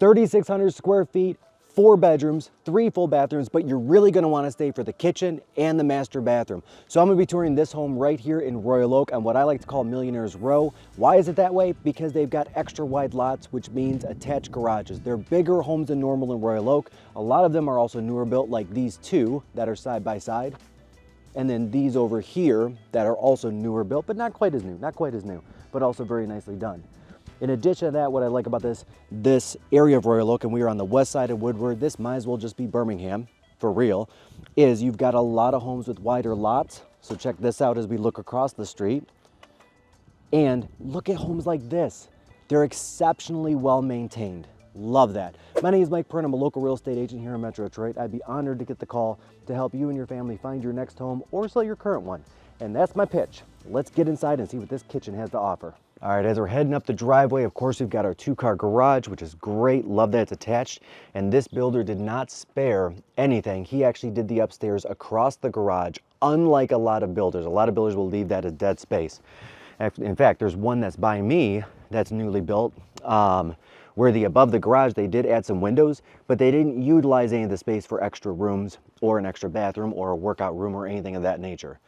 3,600 square feet, 4 bedrooms, 3 full bathrooms, but you're really gonna wanna stay for the kitchen and the master bathroom. So I'm gonna be touring this home right here in Royal Oak on what I like to call Millionaire's Row. Why is it that way? Because they've got extra wide lots, which means attached garages. They're bigger homes than normal in Royal Oak. A lot of them are also newer built, like these two that are side by side. And then these over here that are also newer built, but not quite as new, but also very nicely done. In addition to that, what I like about this area of Royal Oak, and we are on the west side of Woodward, this might as well just be Birmingham, for real, is you've got a lot of homes with wider lots. So check this out as we look across the street. And look at homes like this. They're exceptionally well maintained. Love that. My name is Mike Perna. I'm a local real estate agent here in Metro Detroit. I'd be honored to get the call to help you and your family find your next home or sell your current one. And that's my pitch. Let's get inside and see what this kitchen has to offer. All right, as we're heading up the driveway, of course, we've got our 2-car garage, which is great. Love that it's attached. And this builder did not spare anything. He actually did the upstairs across the garage, unlike a lot of builders. A lot of builders will leave that as dead space. In fact, there's one that's by me that's newly built, where above the garage, they did add some windows, but they didn't utilize any of the space for extra rooms or an extra bathroom or a workout room or anything of that nature.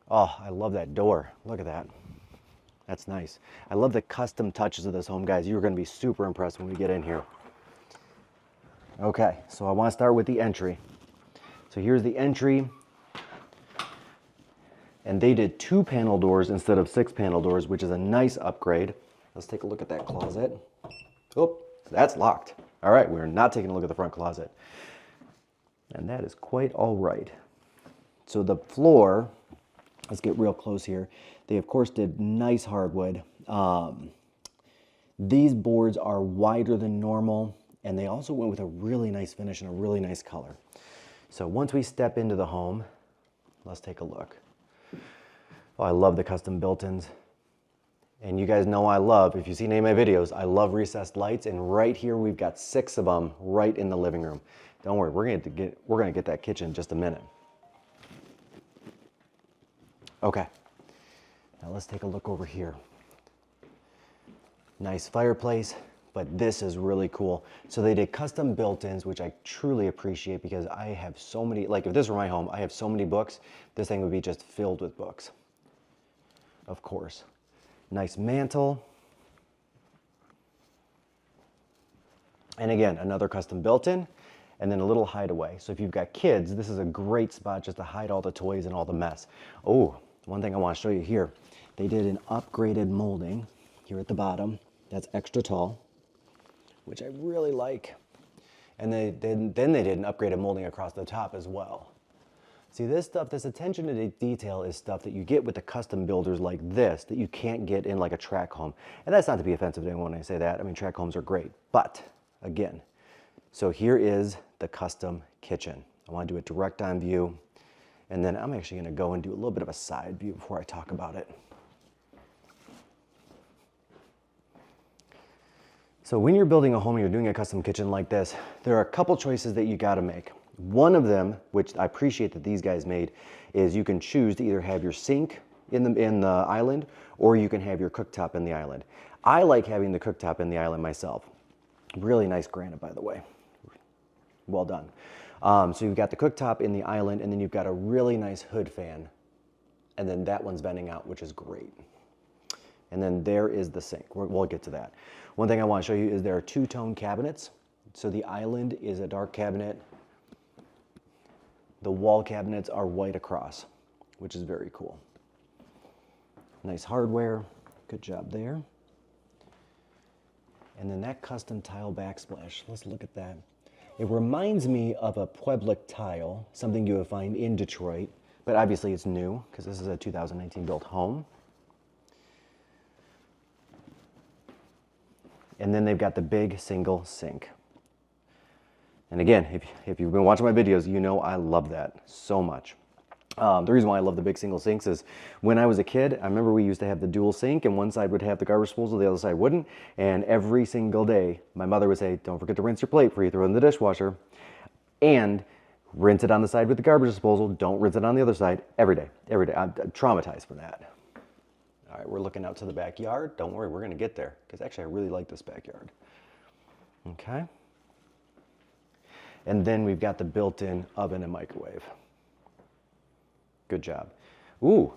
Oh, I love that door. Look at that. That's nice. I love the custom touches of this home, guys. You're going to be super impressed when we get in here. Okay, so I want to start with the entry. So here's the entry. And they did 2 panel doors instead of 6 panel doors, which is a nice upgrade. Let's take a look at that closet. Oh, that's locked. All right, we're not taking a look at the front closet. And that is quite all right. So the floor, let's get real close here. They, of course, did nice hardwood. These boards are wider than normal, and they also went with a really nice finish and a really nice color. So once we step into the home, let's take a look. Oh, I love the custom built-ins. And you guys know I love, if you've seen any of my videos, I love recessed lights, and right here we've got 6 of them right in the living room. Don't worry, we're gonna get that kitchen in just a minute. Okay. Now let's take a look over here. Nice fireplace, but this is really cool. So they did custom built-ins, which I truly appreciate because I have so many, like if this were my home, I have so many books, this thing would be just filled with books. Of course. Nice mantle. And again, another custom built-in, and then a little hideaway. So if you've got kids, this is a great spot just to hide all the toys and all the mess. Oh, one thing I want to show you here. They did an upgraded molding here at the bottom that's extra tall, which I really like. And then they did an upgraded molding across the top as well. See, this stuff, this attention to detail is stuff that you get with the custom builders like this that you can't get in like a track home. And that's not to be offensive to anyone when I say that. I mean, track homes are great. But again, so here is the custom kitchen. I want to do a direct on view. And then I'm actually going to go and do a little bit of a side view before I talk about it. So when you're building a home and you're doing a custom kitchen like this, there are a couple choices that you got to make. One of them, which I appreciate that these guys made, is you can choose to either have your sink in the island or you can have your cooktop in the island. I like having the cooktop in the island myself. Really nice granite, by the way. Well done. So you've got the cooktop in the island, and then you've got a really nice hood fan, and then that one's bending out, which is great. And then there is the sink. We'll get to that. One thing I want to show you is there are 2-tone cabinets. So the island is a dark cabinet. The wall cabinets are white across, which is very cool. Nice hardware. Good job there. And then that custom tile backsplash. Let's look at that. It reminds me of a Pueblik tile, something you would find in Detroit, but obviously it's new because this is a 2019 built home. And then they've got the big single sink. And again, if you've been watching my videos, you know I love that so much. The reason why I love the big single sinks is when I was a kid, I remember we used to have the dual sink, and one side would have the garbage disposal, the other side wouldn't. And every single day, my mother would say, don't forget to rinse your plate before you throw it in the dishwasher. And rinse it on the side with the garbage disposal. Don't rinse it on the other side every day, every day. I'm traumatized from that. All right, we're looking out to the backyard. Don't worry, we're going to get there because actually I really like this backyard. Okay. And then we've got the built-in oven and microwave. Good job. Ooh,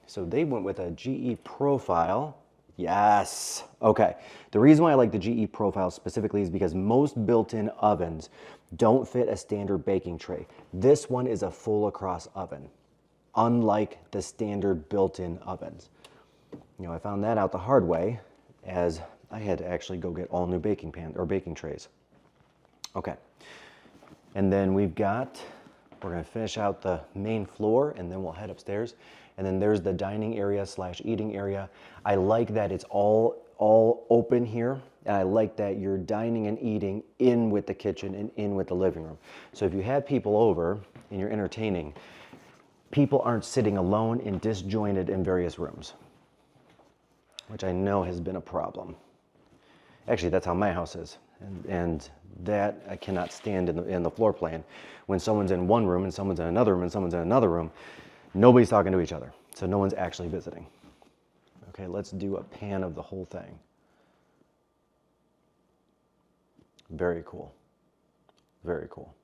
so they went with a GE profile. Yes. Okay. The reason why I like the GE profile specifically is because most built-in ovens don't fit a standard baking tray. This one is a full across oven, unlike the standard built-in ovens. You know, I found that out the hard way as I had to actually go get all new baking pans or baking trays. Okay. And then we're going to finish out the main floor and then we'll head upstairs. And then there's the dining area / eating area. I like that it's all open here. And I like that you're dining and eating in with the kitchen and in with the living room. So if you have people over and you're entertaining, people aren't sitting alone and disjointed in various rooms, which I know has been a problem. Actually, that's how my house is. And that I cannot stand in the floor plan. When someone's in one room and someone's in another room and someone's in another room, nobody's talking to each other. So no one's actually visiting. Okay, let's do a pan of the whole thing. Very cool. Very cool.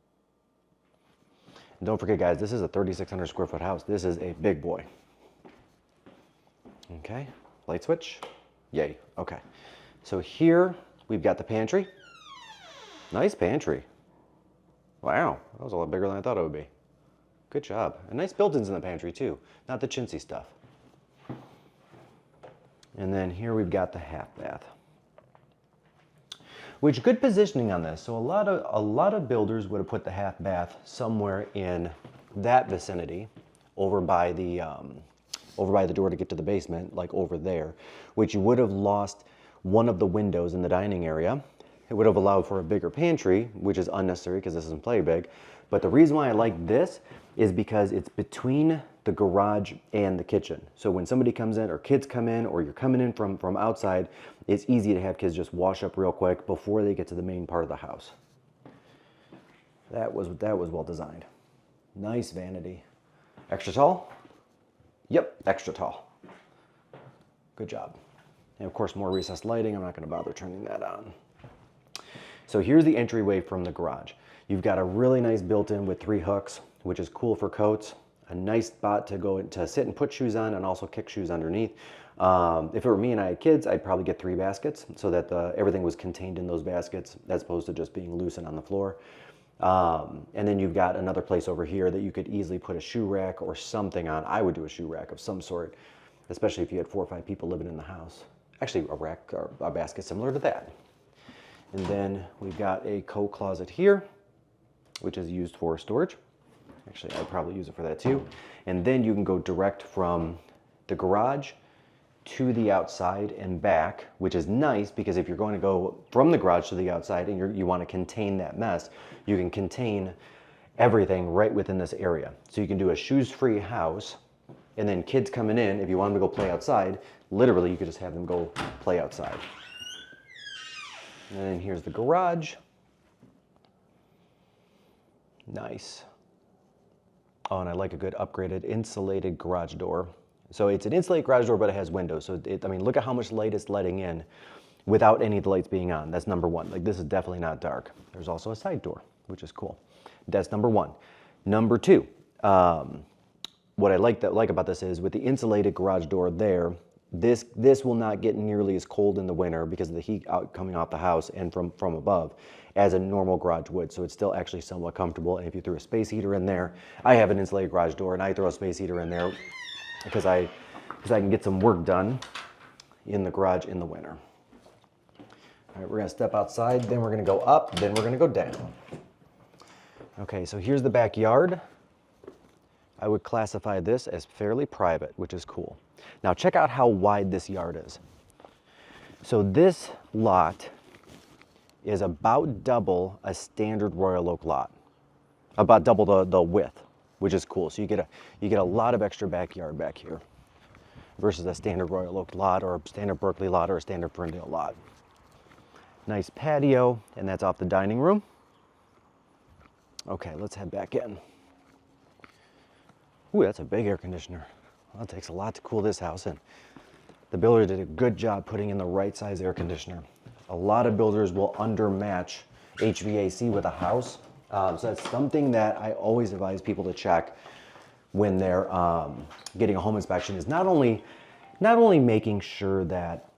And don't forget, guys, this is a 3,600 square foot house. This is a big boy. Okay, light switch. Yay. Okay. So here we've got the pantry. Nice pantry. Wow, that was a lot bigger than I thought it would be. Good job. And nice built-ins in the pantry too, not the chintzy stuff. And then here we've got the half bath. Which, good positioning on this. So a lot of builders would have put the half bath somewhere in that vicinity, over by the door to get to the basement, like over there, which you would have lost one of the windows in the dining area. It would have allowed for a bigger pantry, which is unnecessary because this doesn't play big. But the reason why I like this is because it's between the garage and the kitchen. So when somebody comes in or kids come in or you're coming in from outside, it's easy to have kids just wash up real quick before they get to the main part of the house. That was well designed. Nice vanity. Extra tall? Yep, extra tall. Good job. And of course, more recessed lighting. I'm not going to bother turning that on. So here's the entryway from the garage. You've got a really nice built-in with 3 hooks, which is cool for coats. A nice spot to go to sit and put shoes on and also kick shoes underneath. If it were me and I had kids, I'd probably get 3 baskets so that everything was contained in those baskets as opposed to just being loosened on the floor. And then you've got another place over here that you could easily put a shoe rack or something on. I would do a shoe rack of some sort, especially if you had 4 or 5 people living in the house. Actually, a rack or a basket similar to that. And then we've got a coat closet here, which is used for storage. Actually, I'd probably use it for that too. And then you can go direct from the garage to the outside and back, which is nice because if you're going to go from the garage to the outside and you want to contain that mess, you can contain everything right within this area. So you can do a shoes-free house, and then kids coming in, if you want them to go play outside, literally you could just have them go play outside. And then here's the garage. Nice. Oh, and I like a good upgraded insulated garage door. So it's an insulated garage door, but it has windows. So I mean, look at how much light it's letting in without any of the lights being on. That's number one. Like, this is definitely not dark. There's also a side door, which is cool. That's number one. Number two, what I like about this is with the insulated garage door there, this will not get nearly as cold in the winter because of the heat coming off the house and from above as a normal garage would. So it's still actually somewhat comfortable. And if you threw a space heater in there, I have an insulated garage door and I throw a space heater in there because I can get some work done in the garage in the winter. All right, we're gonna step outside, then we're gonna go up, then we're gonna go down. Okay, so here's the backyard. I would classify this as fairly private, which is cool. Now check out how wide this yard is. So this lot is about double a standard Royal Oak lot, about double the width, which is cool. So you get a lot of extra backyard back here versus a standard Royal Oak lot or a standard Berkeley lot or a standard Ferndale lot. Nice patio, and that's off the dining room. Okay, let's head back in. Ooh, that's a big air conditioner. Well, it takes a lot to cool this house in. The builder did a good job putting in the right size air conditioner. A lot of builders will undermatch HVAC with a house. So that's something that I always advise people to check when they're getting a home inspection, is not only making sure that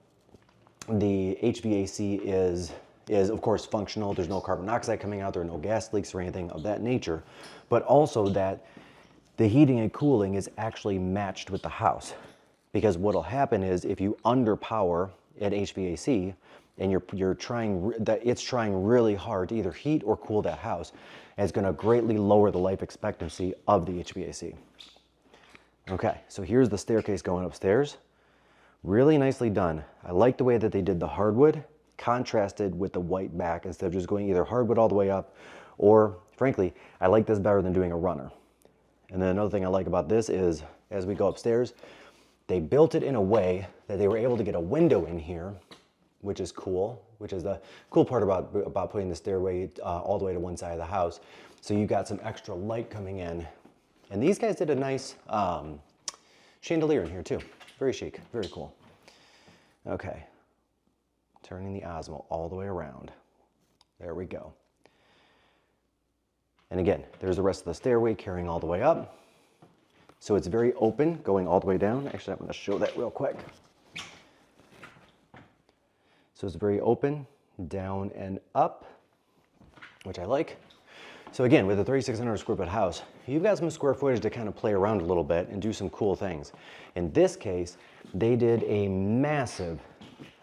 the HVAC is of course functional, there's no carbon monoxide coming out, there are no gas leaks or anything of that nature, but also that the heating and cooling is actually matched with the house. Because what'll happen is if you underpower at HVAC and it's trying really hard to either heat or cool that house, and it's gonna greatly lower the life expectancy of the HVAC. Okay, so here's the staircase going upstairs. Really nicely done. I like the way that they did the hardwood contrasted with the white back instead of just going either hardwood all the way up, or frankly, I like this better than doing a runner. And then another thing I like about this is as we go upstairs, they built it in a way that they were able to get a window in here, which is cool, which is the cool part about putting the stairway all the way to one side of the house. So you got some extra light coming in. And these guys did a nice chandelier in here too. Very chic, very cool. Okay, turning the Osmo all the way around. There we go. And again, there's the rest of the stairway carrying all the way up. So it's very open going all the way down. Actually, I'm going to show that real quick. So it's very open, down and up, which I like. So again, with a 3,600 square foot house, you've got some square footage to kind of play around a little bit and do some cool things. In this case, they did a massive,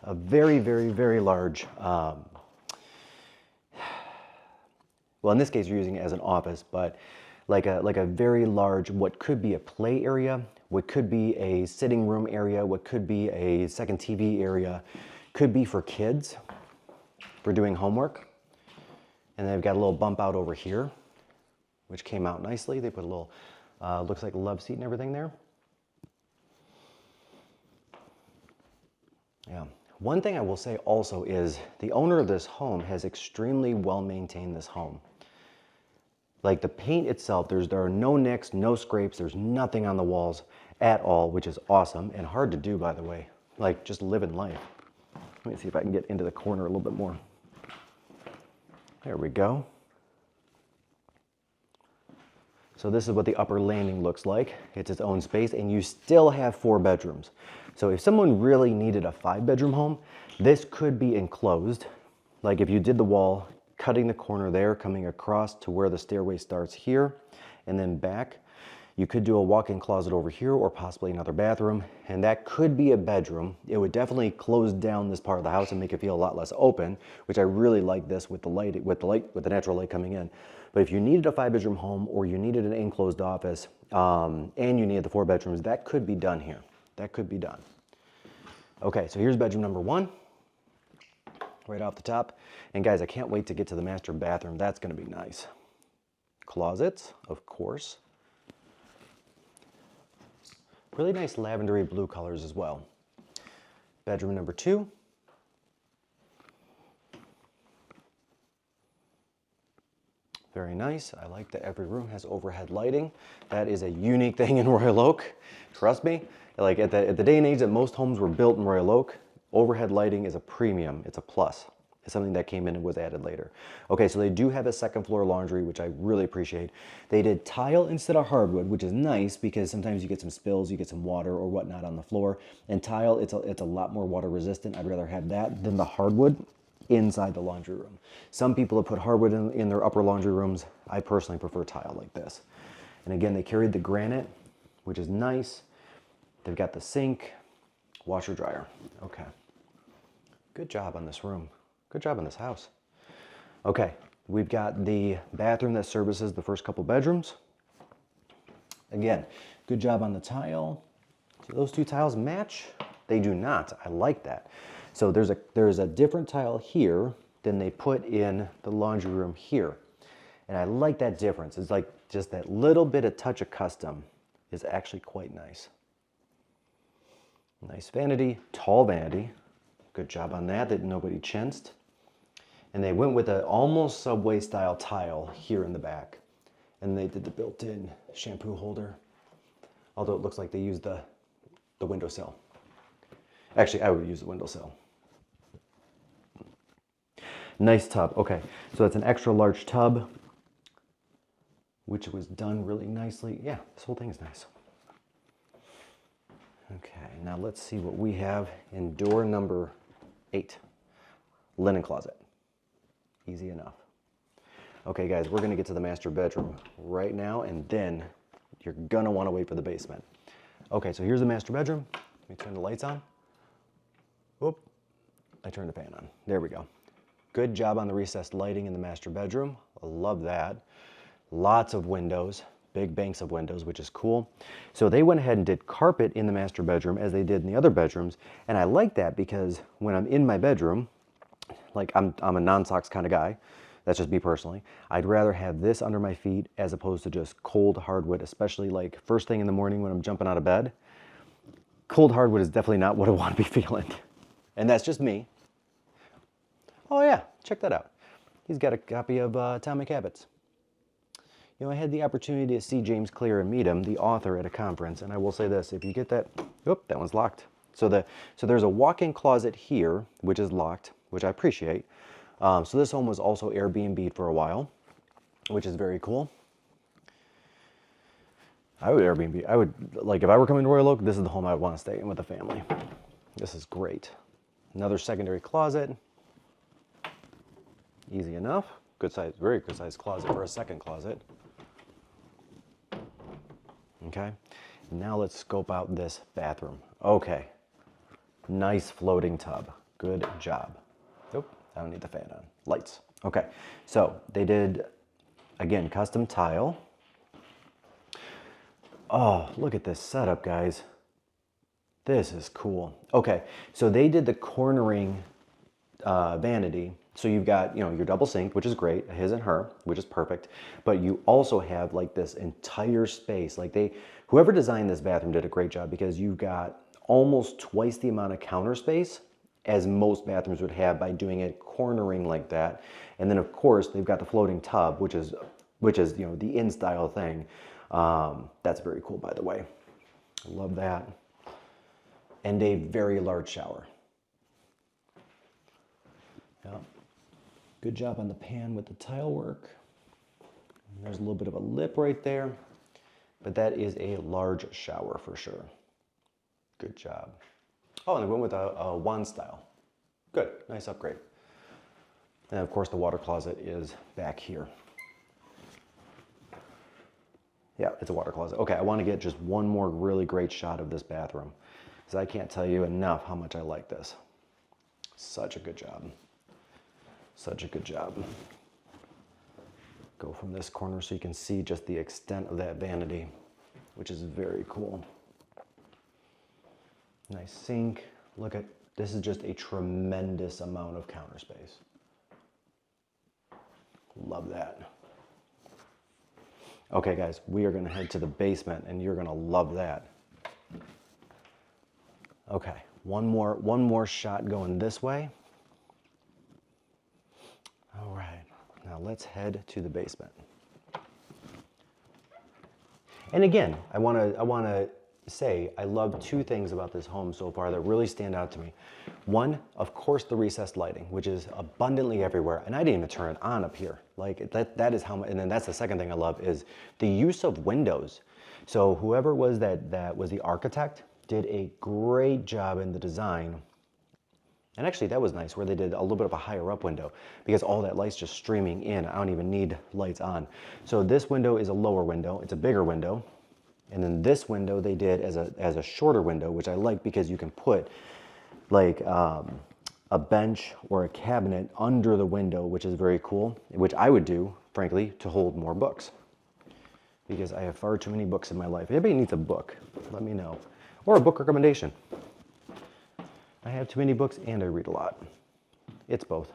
a very, very, very large, well, in this case, you're using it as an office, but like a very large, what could be a play area, what could be a sitting room area, what could be a second TV area, could be for kids, for doing homework. And they've got a little bump out over here, which came out nicely. They put a little, looks like a love seat and everything there. Yeah. One thing I will say also is the owner of this home has extremely well maintained this home. Like the paint itself, there are no nicks, no scrapes, there's nothing on the walls at all, which is awesome and hard to do, by the way. Like just living life. Let me see if I can get into the corner a little bit more. There we go. So this is what the upper landing looks like. It's its own space, and you still have 4 bedrooms. So if someone really needed a 5-bedroom home, this could be enclosed. Like if you did the wall, cutting the corner there, coming across to where the stairway starts here, and then back. You could do a walk-in closet over here, or possibly another bathroom, and that could be a bedroom. It would definitely close down this part of the house and make it feel a lot less open, which I really like this with the natural light coming in. But if you needed a 5-bedroom home, or you needed an enclosed office, and you needed the 4 bedrooms, that could be done here. That could be done. Okay, so here's bedroom number 1, right off the top. And guys, I can't wait to get to the master bathroom. That's gonna be nice. Closets, of course. Really nice lavendery blue colors as well. Bedroom number 2. Very nice. I like that every room has overhead lighting. That is a unique thing in Royal Oak. Trust me. Like at the day and age that most homes were built in Royal Oak, overhead lighting is a premium. It's a plus. It's something that came in and was added later. Okay, so they do have a second floor laundry, which I really appreciate. They did tile instead of hardwood, which is nice because sometimes you get some spills, you get some water or whatnot on the floor. And tile, it's a lot more water resistant. I'd rather have that than the hardwood inside the laundry room. Some people have put hardwood in their upper laundry rooms. I personally prefer tile like this. And again, they carried the granite, which is nice. They've got the sink, washer, dryer. Okay. Good job on this room. Good job on this house. Okay, we've got the bathroom that services the first couple bedrooms. Again, good job on the tile. Do those 2 tiles match? They do not. I like that. So there's a different tile here than they put in the laundry room here. And I like that difference. It's like just that little bit of touch of custom is actually quite nice. Nice vanity, tall vanity. Good job on that nobody chinsed. And they went with an almost Subway style tile here in the back. And they did the built-in shampoo holder. Although it looks like they used the windowsill. Actually, I would use the windowsill. Nice tub. Okay, so it's an extra large tub, which was done really nicely. Yeah, this whole thing is nice. Okay, now let's see what we have in door number 8. Linen closet. Easy enough. Okay guys, we're gonna get to the master bedroom right now, and then you're gonna wanna wait for the basement. Okay, so here's the master bedroom. Let me turn the lights on. Whoop, I turned the fan on. There we go. Good job on the recessed lighting in the master bedroom. I love that. Lots of windows, big banks of windows, which is cool. So they went ahead and did carpet in the master bedroom as they did in the other bedrooms. And I like that because when I'm in my bedroom, like I'm a non-socks kind of guy. That's just me personally. I'd rather have this under my feet as opposed to just cold hardwood, especially like first thing in the morning when I'm jumping out of bed. Cold hardwood is definitely not what I want to be feeling. And that's just me. Oh yeah, check that out. He's got a copy of Atomic Habits. You know, I had the opportunity to see James Clear and meet him, the author, at a conference, and I will say this, if you get that, oop, that one's locked. So there's a walk-in closet here, which is locked, which I appreciate. So this home was also Airbnb'd for a while, which is very cool. I would Airbnb. I would, like, if I were coming to Royal Oak, this is the home I would want to stay in with the family. This is great. Another secondary closet. Easy enough. Good size, very good size closet for a second closet. Okay. Now let's scope out this bathroom. Okay. Nice floating tub. Good job. Nope, I don't need the fan on. Lights. Okay. So they did, again, custom tile. Oh, look at this setup, guys. This is cool. Okay, so they did the cornering vanity. So you've got, you know, your double sink, which is great, his and her, which is perfect. But you also have like this entire space. Like whoever designed this bathroom did a great job because you've got almost twice the amount of counter space as most bathrooms would have by doing it cornering like that. And then of course they've got the floating tub, which is, you know, the in-style thing. That's very cool, by the way. I love that. And a very large shower. Yeah. Good job on the pan with the tile work. There's a little bit of a lip right there, but that is a large shower for sure. Good job. Oh, and they went with a wand style. Good, nice upgrade. And of course the water closet is back here. Yeah, it's a water closet. Okay, I want to get just one more really great shot of this bathroom because I can't tell you enough how much I like this. Such a good job. Such a good job. Go from this corner so you can see just the extent of that vanity, which is very cool. Nice sink. Look at, this is just a tremendous amount of counter space. Love that. Okay guys, we are gonna head to the basement and you're gonna love that. Okay, one more shot going this way. All right, now let's head to the basement. And again, I wanna say I love two things about this home so far that really stand out to me. One, of course, the recessed lighting, which is abundantly everywhere, and I didn't even turn it on up here. Like that is how much, and then that's the second thing I love is the use of windows. So whoever was that was the architect did a great job in the design. And actually that was nice where they did a little bit of a higher up window because all that light's just streaming in. I don't even need lights on. So this window is a lower window. It's a bigger window. And then this window they did as a shorter window, which I like because you can put like a bench or a cabinet under the window, which is very cool, which I would do, frankly, to hold more books because I have far too many books in my life. If anybody needs a book, let me know. Or a book recommendation. I have too many books and I read a lot. It's both.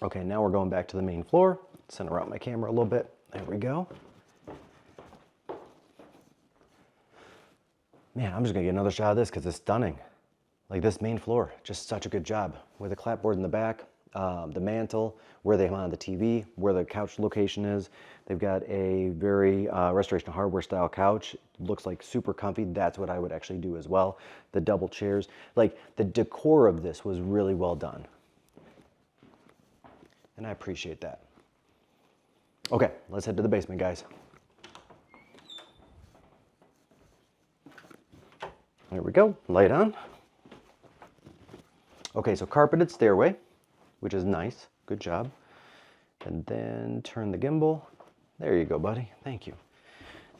Okay, now we're going back to the main floor. Center out my camera a little bit. There we go. Man, I'm just gonna get another shot of this because it's stunning. Like this main floor, just such a good job. With the clapboard in the back, the mantle, where they mounted the TV, where the couch location is. They've got a very Restoration Hardware style couch. Looks like super comfy. That's what I would actually do as well. The double chairs. Like the decor of this was really well done. and I appreciate that. Okay, let's head to the basement, guys. There we go, light on. Okay, so carpeted stairway, which is nice, good job. And then turn the gimbal. There you go, buddy, thank you.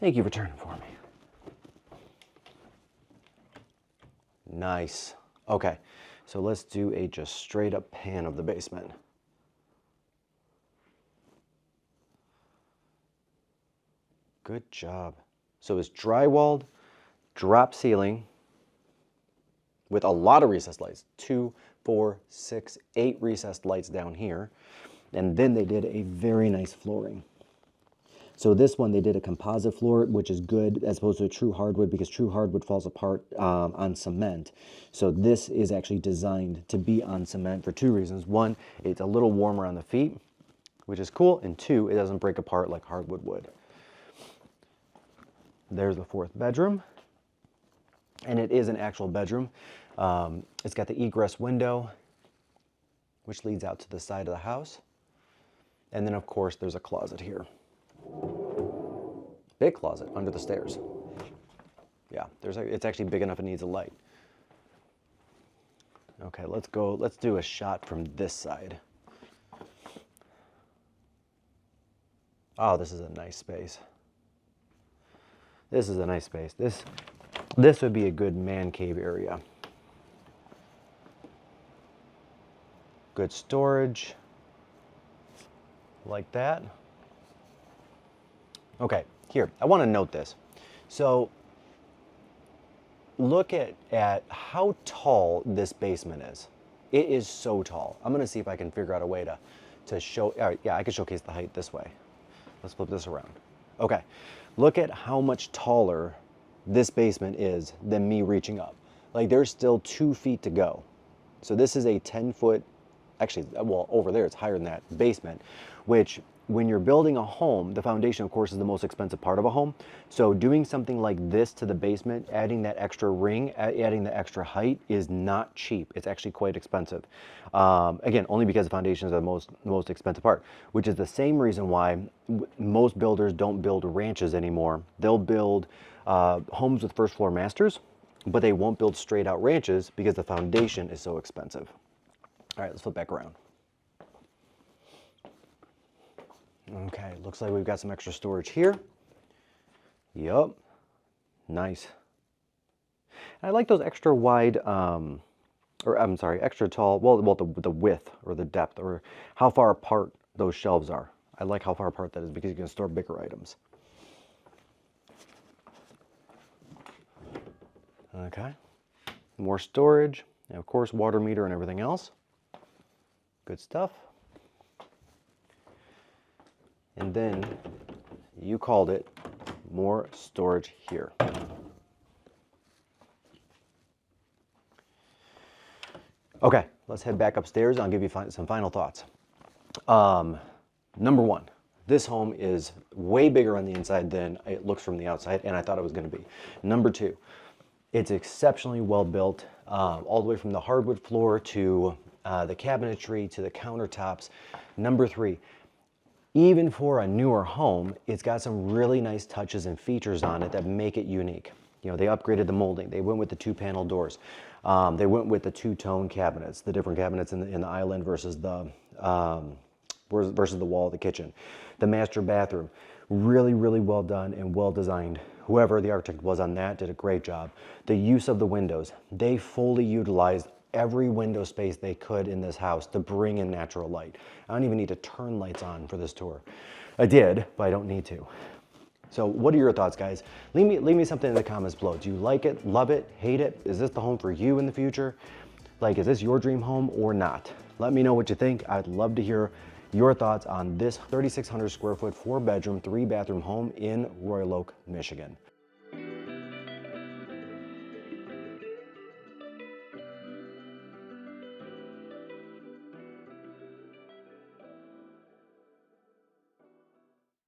Thank you for turning for me. Nice. Okay, so let's do a just straight up pan of the basement. Good job. So it's drywalled, drop ceiling with a lot of recessed lights. 2, 4, 6, 8 recessed lights down here. And then they did a very nice flooring. So this one, they did a composite floor, which is good as opposed to a true hardwood, because true hardwood falls apart on cement. So this is actually designed to be on cement for 2 reasons. 1, it's a little warmer on the feet, which is cool. And 2, it doesn't break apart like hardwood would. There's the 4th bedroom. And it is an actual bedroom. It's got the egress window, which leads out to the side of the house. And then, of course, there's a closet here. Big closet under the stairs. Yeah, it's actually big enough it needs a light. Okay, let's do a shot from this side. Oh, this is a nice space. This is a nice space. This would be a good man cave area. Good storage, like that. Okay, here, I want to note this. So look at how tall this basement is. It is so tall. I'm going to see if I can figure out a way to show, all right, yeah, I can showcase the height this way. Let's flip this around. Okay, look at how much taller this basement is than me reaching up. Like, there's still 2 feet to go. So this is a 10-foot, actually, well, over there it's higher than that basement, which when you're building a home, the foundation, of course, is the most expensive part of a home. So doing something like this to the basement, adding that extra ring, adding the extra height is not cheap. It's actually quite expensive. Again, only because the foundations are the most expensive part, which is the same reason why most builders don't build ranches anymore. They'll build homes with first floor masters, but they won't build straight out ranches because the foundation is so expensive. All right, let's flip back around. Okay, looks like we've got some extra storage here. Yup, nice. And I like those extra wide, extra tall, well, the width or the depth or how far apart those shelves are. I like how far apart that is because you can store bigger items. Okay, more storage, and of course water meter and everything else. Good stuff. And then you called it more storage here. Okay, let's head back upstairs and I'll give you some final thoughts. Number 1, this home is way bigger on the inside than it looks from the outside, and I thought it was going to be. Number 2, it's exceptionally well built, all the way from the hardwood floor to the cabinetry to the countertops. Number 3, even for a newer home, it's got some really nice touches and features on it that make it unique. You know, they upgraded the molding. They went with the 2-panel doors. They went with the 2-tone cabinets, the different cabinets in the island versus the wall of the kitchen. The master bathroom, really, really well done and well designed. Whoever the architect was on that did a great job. The use of the windows, they fully utilized every window space they could in this house to bring in natural light. I don't even need to turn lights on for this tour. I did, but I don't need to. So what are your thoughts, guys? Leave me something in the comments below. Do you like it, love it, hate it? Is this the home for you in the future? Like, is this your dream home or not? Let me know what you think. I'd love to hear your thoughts on this 3,600 square foot, 4-bedroom, 3-bathroom home in Royal Oak, Michigan.